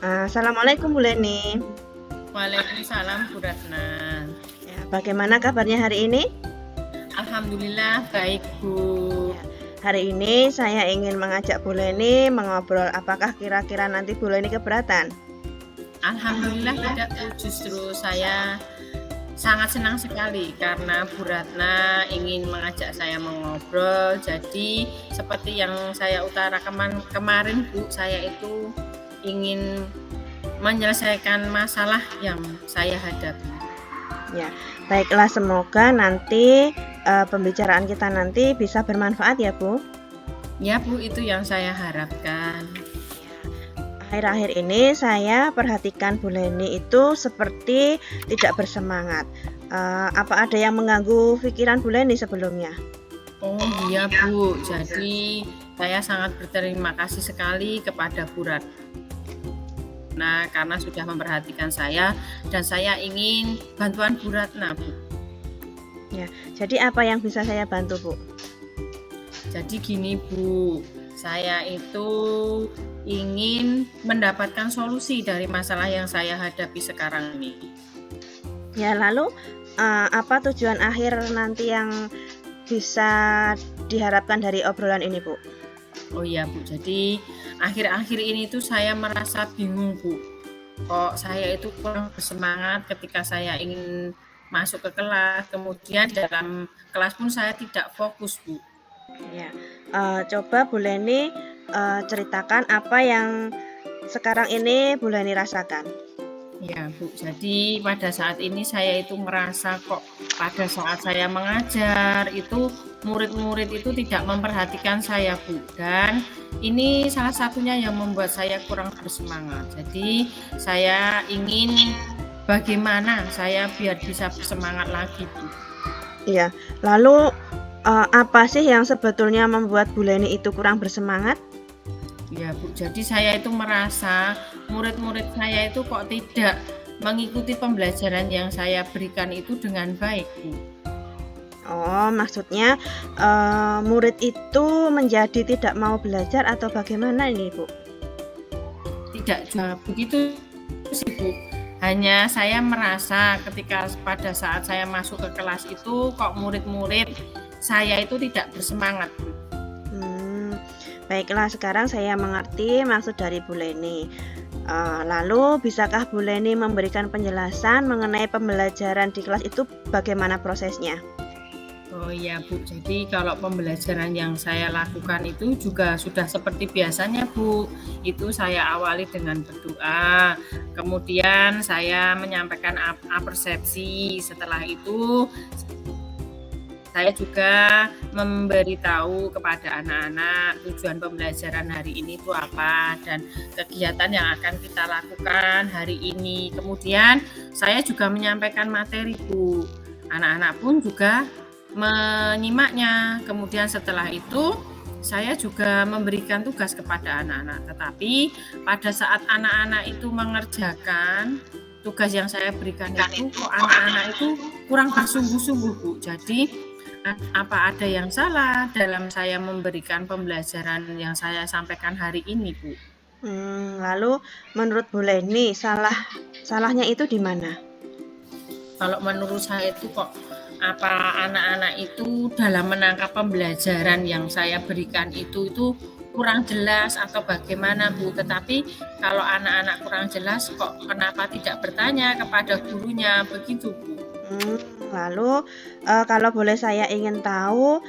Assalamualaikum Bu Leni. Waalaikumsalam Bu Ratna. Ya, bagaimana kabarnya hari ini? Alhamdulillah baik Bu. Ya, hari ini saya ingin mengajak Bu Leni mengobrol. Apakah kira-kira nanti Bu Leni keberatan? Alhamdulillah tidak Bu, justru saya sangat senang sekali karena Bu Ratna ingin mengajak saya mengobrol. Jadi seperti yang saya utarakan kemarin Bu, saya itu ingin menyelesaikan masalah yang saya hadapi. Ya, baiklah, semoga nanti pembicaraan kita nanti bisa bermanfaat ya Bu. Ya Bu, itu yang saya harapkan. Akhir-akhir ini saya perhatikan Bu Leni itu seperti tidak bersemangat. Apa ada yang mengganggu pikiran Bu Leni sebelumnya? Oh iya Bu, jadi saya sangat berterima kasih sekali kepada Bu Ratna karena sudah memperhatikan saya dan saya ingin bantuan Bu Ratna Bu. Ya, jadi apa yang bisa saya bantu Bu? Jadi gini Bu, saya itu ingin mendapatkan solusi dari masalah yang saya hadapi sekarang ini. Ya, lalu apa tujuan akhir nanti yang bisa diharapkan dari obrolan ini Bu? Oh iya Bu, jadi akhir-akhir ini tuh saya merasa bingung Bu. Kok saya itu kurang bersemangat ketika saya ingin masuk ke kelas, kemudian dalam kelas pun saya tidak fokus Bu. Ya, coba Bu Leni ceritakan apa yang sekarang ini Bu Leni rasakan. Ya Bu, jadi pada saat ini saya itu merasa kok pada saat saya mengajar itu murid-murid itu tidak memperhatikan saya Bu, dan ini salah satunya yang membuat saya kurang bersemangat. Jadi saya ingin bagaimana saya biar bisa bersemangat lagi Bu. Iya, lalu apa sih yang sebetulnya membuat Bu Leni itu kurang bersemangat? Ya Bu, jadi saya itu merasa murid-murid saya itu kok tidak mengikuti pembelajaran yang saya berikan itu dengan baik Bu. Oh, maksudnya murid itu menjadi tidak mau belajar atau bagaimana ini Bu? Tidak juga begitu sih Bu. Hanya saya merasa ketika pada saat saya masuk ke kelas itu kok murid-murid saya itu tidak bersemangat Bu. Baiklah, sekarang saya mengerti maksud dari Bu Leni. Lalu bisakah Bu Leni memberikan penjelasan mengenai pembelajaran di kelas itu bagaimana prosesnya? Oh iya Bu, jadi kalau pembelajaran yang saya lakukan itu juga sudah seperti biasanya Bu. Itu saya awali dengan berdoa, kemudian saya menyampaikan persepsi. Setelah itu saya juga memberitahu kepada anak-anak tujuan pembelajaran hari ini itu apa dan kegiatan yang akan kita lakukan hari ini. Kemudian saya juga menyampaikan materi Bu. Anak-anak pun juga menyimaknya. Kemudian setelah itu saya juga memberikan tugas kepada anak-anak. Tetapi pada saat anak-anak itu mengerjakan tugas yang saya berikan itu, kok anak-anak itu kurang bersungguh-sungguh Bu. Jadi apa ada yang salah dalam saya memberikan pembelajaran yang saya sampaikan hari ini Bu? Lalu menurut Bu Leni salahnya itu di mana? Kalau menurut saya itu kok apa anak-anak itu dalam menangkap pembelajaran yang saya berikan itu kurang jelas atau bagaimana Bu. Tetapi kalau anak-anak kurang jelas kok kenapa tidak bertanya kepada gurunya, begitu Bu. Lalu kalau boleh saya ingin tahu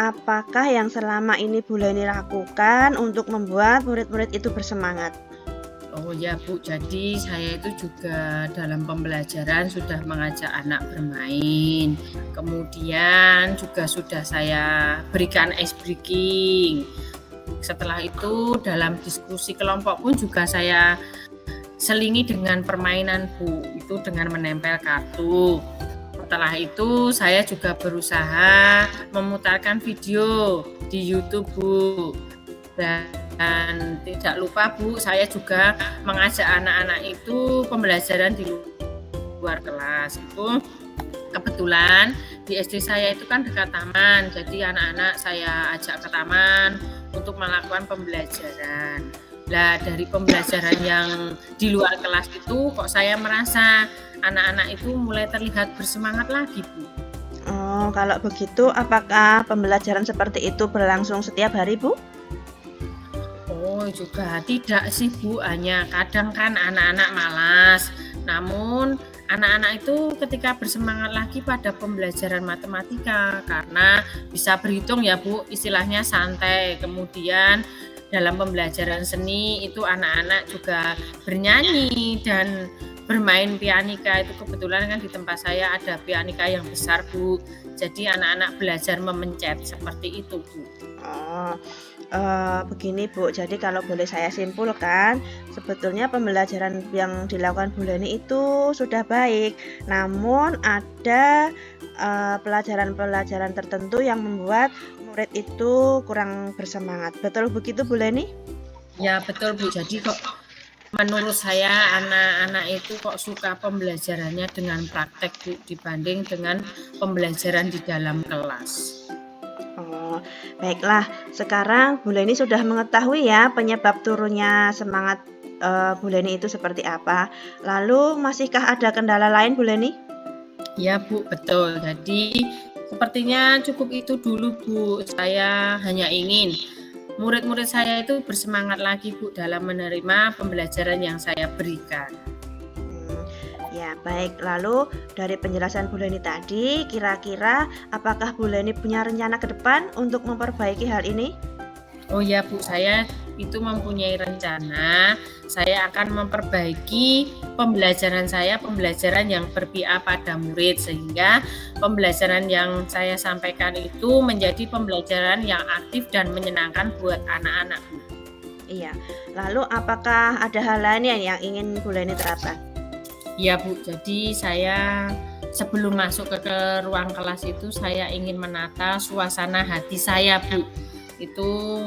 apakah yang selama ini Bu Leni lakukan untuk membuat murid-murid itu bersemangat? Oh ya Bu, jadi saya itu juga dalam pembelajaran sudah mengajak anak bermain. Kemudian juga sudah saya berikan ice breaking. Setelah itu dalam diskusi kelompok pun juga saya selingi dengan permainan Bu, itu dengan menempel kartu. Setelah itu saya juga berusaha memutarkan video di YouTube Bu. Dan tidak lupa Bu, saya juga mengajak anak-anak itu pembelajaran di luar kelas. Itu kebetulan di SD saya itu kan dekat taman, jadi anak-anak saya ajak ke taman untuk melakukan pembelajaran. Nah, dari pembelajaran yang di luar kelas itu kok saya merasa anak-anak itu mulai terlihat bersemangat lagi Bu. Oh, kalau begitu apakah pembelajaran seperti itu berlangsung setiap hari Bu? Oh juga tidak sih Bu, hanya kadang kan anak-anak malas. Namun anak-anak itu ketika bersemangat lagi pada pembelajaran matematika karena bisa berhitung ya Bu, istilahnya santai. Kemudian dalam pembelajaran seni itu anak-anak juga bernyanyi dan bermain pianika. Itu kebetulan kan di tempat saya ada pianika yang besar Bu. Jadi anak-anak belajar memencet seperti itu Bu. Oh, begini Bu, jadi kalau boleh saya simpulkan, sebetulnya pembelajaran yang dilakukan Bu Leni itu sudah baik, namun ada pelajaran-pelajaran tertentu yang membuat murid itu kurang bersemangat. Betul begitu Bu Leni? Ya betul Bu, jadi kok menurut saya anak-anak itu kok suka pembelajarannya dengan praktek Bu, dibanding dengan pembelajaran di dalam kelas. Oh, baiklah. Sekarang Bu Leni sudah mengetahui ya penyebab turunnya semangat Bu Leni itu seperti apa. Lalu masihkah ada kendala lain Bu Leni? Ya Bu, betul. Jadi sepertinya cukup itu dulu Bu. Saya hanya ingin murid-murid saya itu bersemangat lagi Bu dalam menerima pembelajaran yang saya berikan. Ya, baik. Lalu dari penjelasan Bu Leni tadi, kira-kira apakah Bu Leni punya rencana ke depan untuk memperbaiki hal ini? Oh ya Bu, saya itu mempunyai rencana. Saya akan memperbaiki pembelajaran yang berpihak pada murid, sehingga pembelajaran yang saya sampaikan itu menjadi pembelajaran yang aktif dan menyenangkan buat anak-anak Bu. Iya. Lalu apakah ada hal lain yang ingin Bu Leni terapkan? Iya Bu, jadi saya sebelum masuk ke ruang kelas itu saya ingin menata suasana hati saya Bu. Itu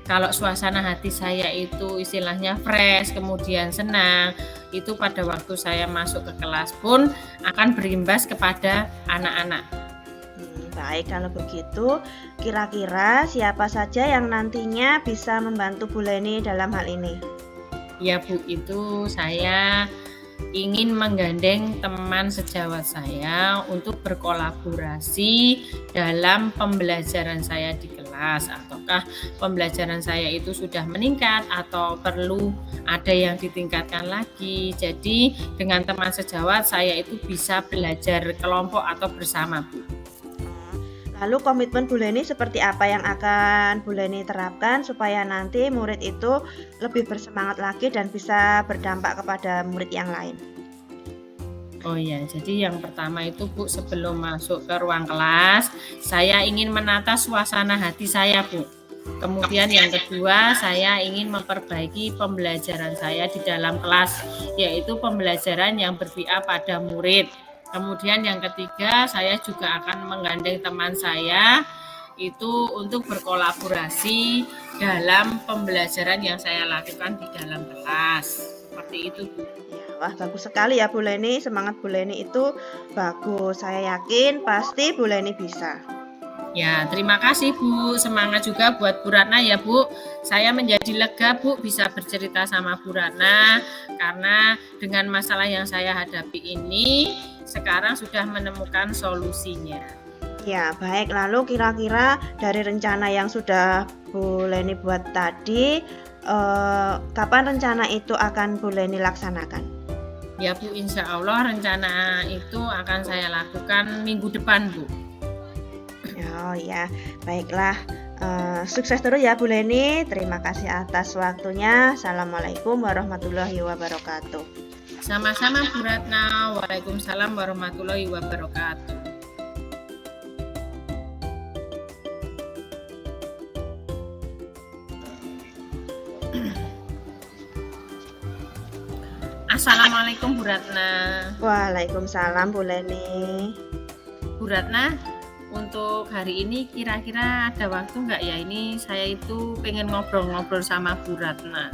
kalau suasana hati saya itu istilahnya fresh, kemudian senang, itu pada waktu saya masuk ke kelas pun akan berimbas kepada anak-anak. Baik, kalau begitu kira-kira siapa saja yang nantinya bisa membantu Bu Leni dalam hal ini? Ya Bu, itu saya ingin menggandeng teman sejawat saya untuk berkolaborasi dalam pembelajaran saya di kelas, ataukah pembelajaran saya itu sudah meningkat atau perlu ada yang ditingkatkan lagi. Jadi dengan teman sejawat saya itu bisa belajar kelompok atau bersama Bu. Lalu komitmen Bu Leni seperti apa yang akan Bu Leni terapkan supaya nanti murid itu lebih bersemangat lagi dan bisa berdampak kepada murid yang lain? Oh ya, jadi yang pertama itu Bu, sebelum masuk ke ruang kelas, saya ingin menata suasana hati saya Bu. Kemudian yang kedua, saya ingin memperbaiki pembelajaran saya di dalam kelas, yaitu pembelajaran yang berpihak pada murid. Kemudian yang ketiga, saya juga akan menggandeng teman saya itu untuk berkolaborasi dalam pembelajaran yang saya lakukan di dalam kelas. Seperti itu Bu. Wah, bagus sekali ya Bu Leni. Semangat Bu Leni itu bagus. Saya yakin pasti Bu Leni bisa. Ya, terima kasih Bu. Semangat juga buat Bu Ratna ya Bu. Saya menjadi lega Bu bisa bercerita sama Bu Ratna karena dengan masalah yang saya hadapi ini sekarang sudah menemukan solusinya. Ya, baik. Lalu kira-kira dari rencana yang sudah Bu Leni buat tadi, kapan rencana itu akan Bu Leni laksanakan? Ya Bu, insya Allah rencana itu akan saya lakukan minggu depan Bu. Ya, Oh ya, baiklah. Sukses terus ya Bu Leni. Terima kasih atas waktunya. Assalamualaikum warahmatullahi wabarakatuh. Sama-sama Bu Ratna. Waalaikumsalam warahmatullahi wabarakatuh. Assalamualaikum Bu Ratna. Waalaikumsalam Bu Leni. Bu Ratna, untuk hari ini kira-kira ada waktu nggak ya? Ini saya itu pengen ngobrol-ngobrol sama Bu Ratna.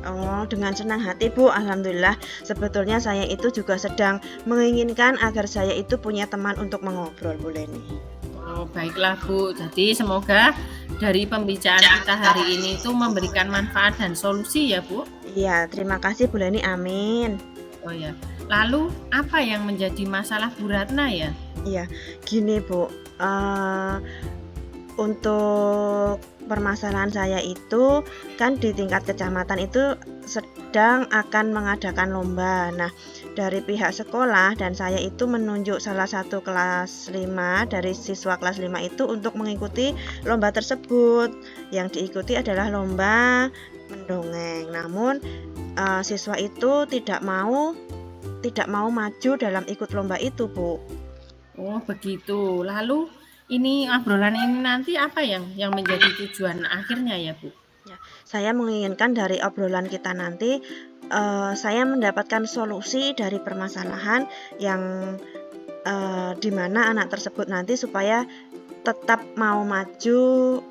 Oh, dengan senang hati Bu, Alhamdulillah. Sebetulnya saya itu juga sedang menginginkan agar saya itu punya teman untuk mengobrol, Bu Leni. Oh, baiklah Bu. Jadi semoga dari pembicaraan kita hari ini itu memberikan manfaat dan solusi ya Bu. Iya, terima kasih Bu Leni, amin. Oh ya. Lalu apa yang menjadi masalah Bu Ratna ya? Iya, gini Bu, untuk permasalahan saya itu kan di tingkat kecamatan itu sedang akan mengadakan lomba. Nah, dari pihak sekolah dan saya itu menunjuk salah satu kelas 5 dari siswa kelas 5 itu untuk mengikuti lomba tersebut. Yang diikuti adalah lomba mendongeng. Namun siswa itu tidak mau maju dalam ikut lomba itu, Bu. Oh, begitu. Lalu ini obrolan ini nanti apa yang menjadi tujuan akhirnya ya Bu? Ya, saya menginginkan dari obrolan kita nanti saya mendapatkan solusi dari permasalahan yang di mana anak tersebut nanti supaya tetap mau maju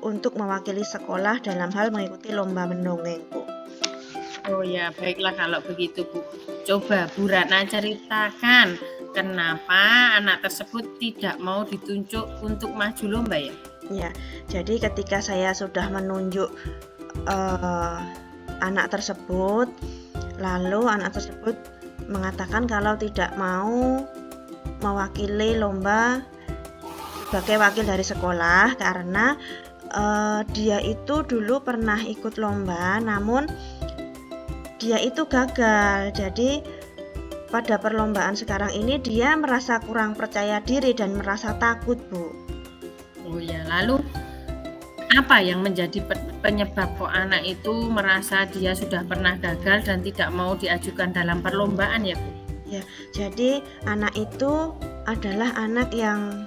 untuk mewakili sekolah dalam hal mengikuti lomba mendongeng, Bu. Oh ya, baiklah kalau begitu Bu. Coba Bu Ratna ceritakan kenapa anak tersebut tidak mau ditunjuk untuk maju lomba ya? Ya, jadi ketika saya sudah menunjuk anak tersebut, lalu anak tersebut mengatakan kalau tidak mau mewakili lomba sebagai wakil dari sekolah karena dia itu dulu pernah ikut lomba, namun dia itu gagal. Jadi pada perlombaan sekarang ini dia merasa kurang percaya diri dan merasa takut, Bu. Oh ya, lalu apa yang menjadi penyebab kok anak itu merasa dia sudah pernah gagal dan tidak mau diajukan dalam perlombaan ya Bu? Ya, jadi anak itu adalah anak yang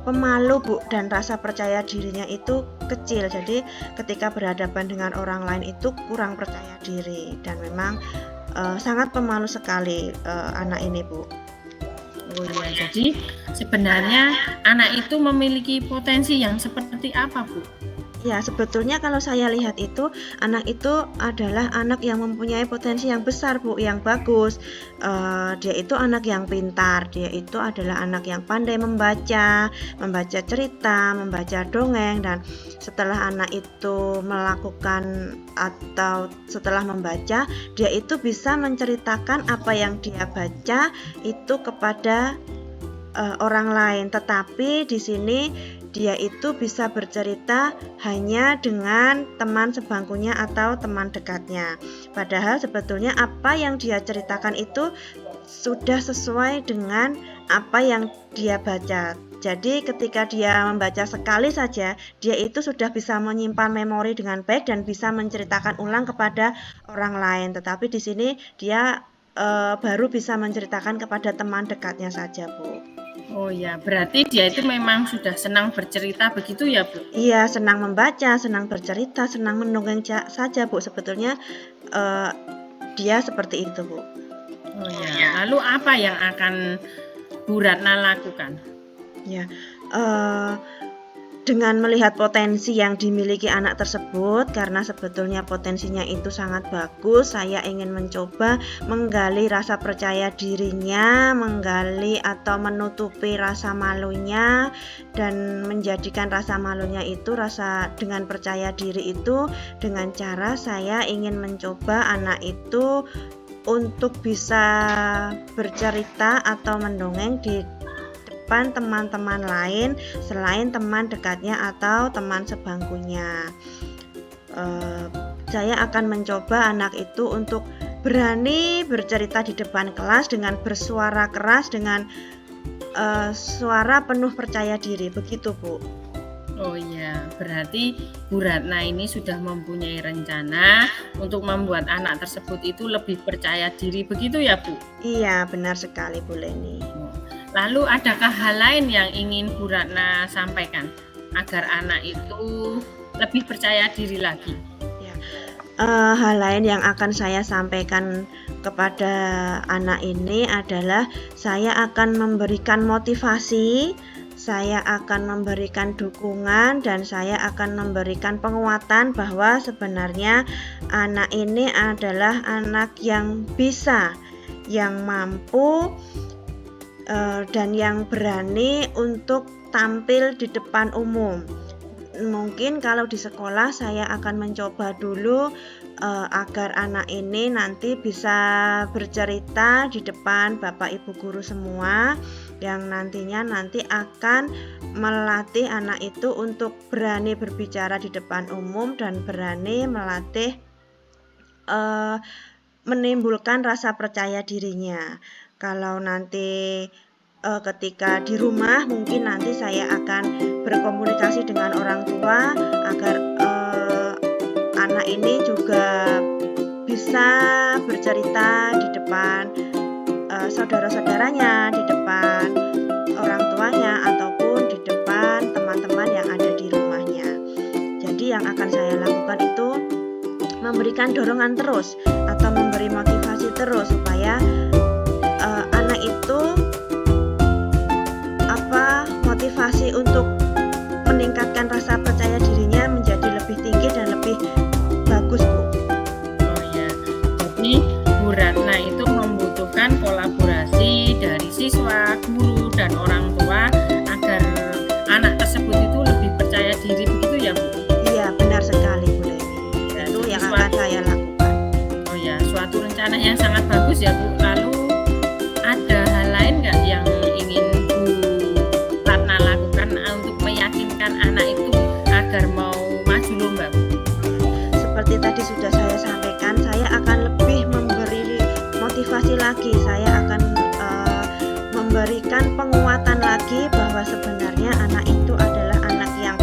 pemalu, Bu, dan rasa percaya dirinya itu kecil. Jadi ketika berhadapan dengan orang lain itu kurang percaya diri dan memang sangat pemalu sekali anak ini, Bu. Oh ya, jadi sebenarnya anak itu memiliki potensi yang seperti apa, Bu? Ya, sebetulnya kalau saya lihat itu anak itu adalah anak yang mempunyai potensi yang besar, Bu, yang bagus. Dia itu anak yang pintar, dia itu adalah anak yang pandai membaca cerita, membaca dongeng, dan setelah anak itu melakukan atau setelah membaca, dia itu bisa menceritakan apa yang dia baca itu kepada orang lain. Tetapi di sini dia itu bisa bercerita hanya dengan teman sebangkunya atau teman dekatnya. Padahal sebetulnya apa yang dia ceritakan itu sudah sesuai dengan apa yang dia baca. Jadi ketika dia membaca sekali saja, dia itu sudah bisa menyimpan memori dengan baik dan bisa menceritakan ulang kepada orang lain. Tetapi di sini dia baru bisa menceritakan kepada teman dekatnya saja, Bu. Oh ya, berarti dia itu memang sudah senang bercerita begitu ya, Bu? Iya, senang membaca, senang bercerita, senang mendongeng saja, Bu. Sebetulnya dia seperti itu, Bu. Oh ya, lalu apa yang akan Bu Ratna lakukan? Ya, dengan melihat potensi yang dimiliki anak tersebut, karena sebetulnya potensinya itu sangat bagus, saya ingin mencoba menggali rasa percaya dirinya, menggali atau menutupi rasa malunya, dan menjadikan rasa malunya itu rasa dengan percaya diri itu dengan cara saya ingin mencoba anak itu untuk bisa bercerita atau mendongeng di depan teman-teman lain selain teman dekatnya atau teman sebangkunya. Saya akan mencoba anak itu untuk berani bercerita di depan kelas dengan bersuara keras, dengan suara penuh percaya diri, begitu, Bu. Oh iya, berarti Bu Ratna ini sudah mempunyai rencana untuk membuat anak tersebut itu lebih percaya diri, begitu ya, Bu? Iya, benar sekali Bu Leni. Lalu adakah hal lain yang ingin Bu Ratna sampaikan agar anak itu lebih percaya diri lagi? Ya, hal lain yang akan saya sampaikan kepada anak ini adalah saya akan memberikan motivasi, saya akan memberikan dukungan, dan saya akan memberikan penguatan bahwa sebenarnya anak ini adalah anak yang bisa, yang mampu, dan yang berani untuk tampil di depan umum. Mungkin kalau di sekolah saya akan mencoba dulu agar anak ini nanti bisa bercerita di depan Bapak Ibu guru semua, yang nantinya nanti akan melatih anak itu untuk berani berbicara di depan umum dan berani melatih menimbulkan rasa percaya dirinya. Kalau nanti ketika di rumah mungkin nanti saya akan berkomunikasi dengan orang tua agar anak ini juga bisa bercerita di depan saudara-saudaranya, di depan orang tuanya, ataupun di depan teman-teman yang ada di rumahnya. Jadi yang akan saya lakukan itu memberikan dorongan terus atau memberi motivasi terus supaya anak itu motivasi untuk meningkatkan rasa percaya dirinya menjadi lebih tinggi dan lebih bagus, Bu. Oh ya, jadi Bu Ratna itu membutuhkan kolaborasi dari siswa, guru, dan orang tua agar anak tersebut itu lebih percaya diri, begitu ya, Bu? Iya, benar sekali, Bu Leni. Ya, itu yang suatu, akan saya lakukan. Oh ya, suatu rencana yang sangat bagus ya, Bu. Lalu ada hal lain nggak yang ingin Bu Ratna lakukan untuk meyakinkan anak itu agar mau maju lomba, Bu? Seperti tadi sudah saya sampaikan, saya akan lebih memberi motivasi lagi. Saya akan memberikan penguatan lagi bahwa sebenarnya anak itu adalah anak yang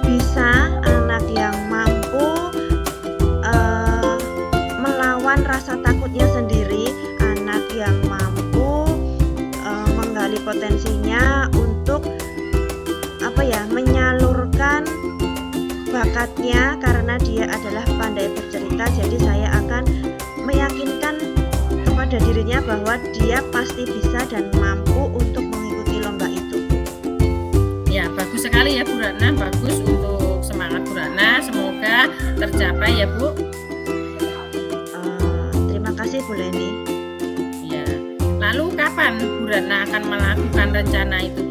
bisa, anak yang mampu melawan rasa takutnya sendiri, anak yang mampu menggali potensinya untuk menyalurkan bakatnya karena dia adalah pandai bercerita. Jadi saya akan meyakinkan kepada dirinya bahwa dia pasti bisa dan mampu untuk mengikuti lomba itu. Ya, bagus sekali ya Bu Ratna, bagus untuk semangat Bu Ratna, semoga tercapai ya Bu. Terima kasih Bu Leni. Ya, lalu kapan Bu Ratna akan melakukan rencana itu?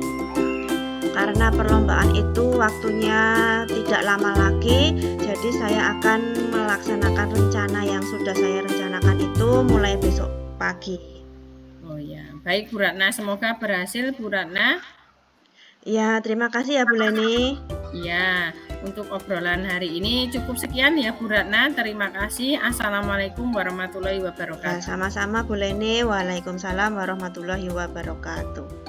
Karena perlombaan itu waktunya tidak lama lagi, jadi saya akan melaksanakan rencana yang sudah saya rencanakan itu mulai besok pagi. Oh ya, baik Bu Ratna, semoga berhasil Bu Ratna. Ya, terima kasih ya Bu Leni. Ya, untuk obrolan hari ini cukup sekian ya Bu Ratna, terima kasih. Assalamualaikum warahmatullahi wabarakatuh. Ya, sama-sama Bu Leni. Waalaikumsalam warahmatullahi wabarakatuh.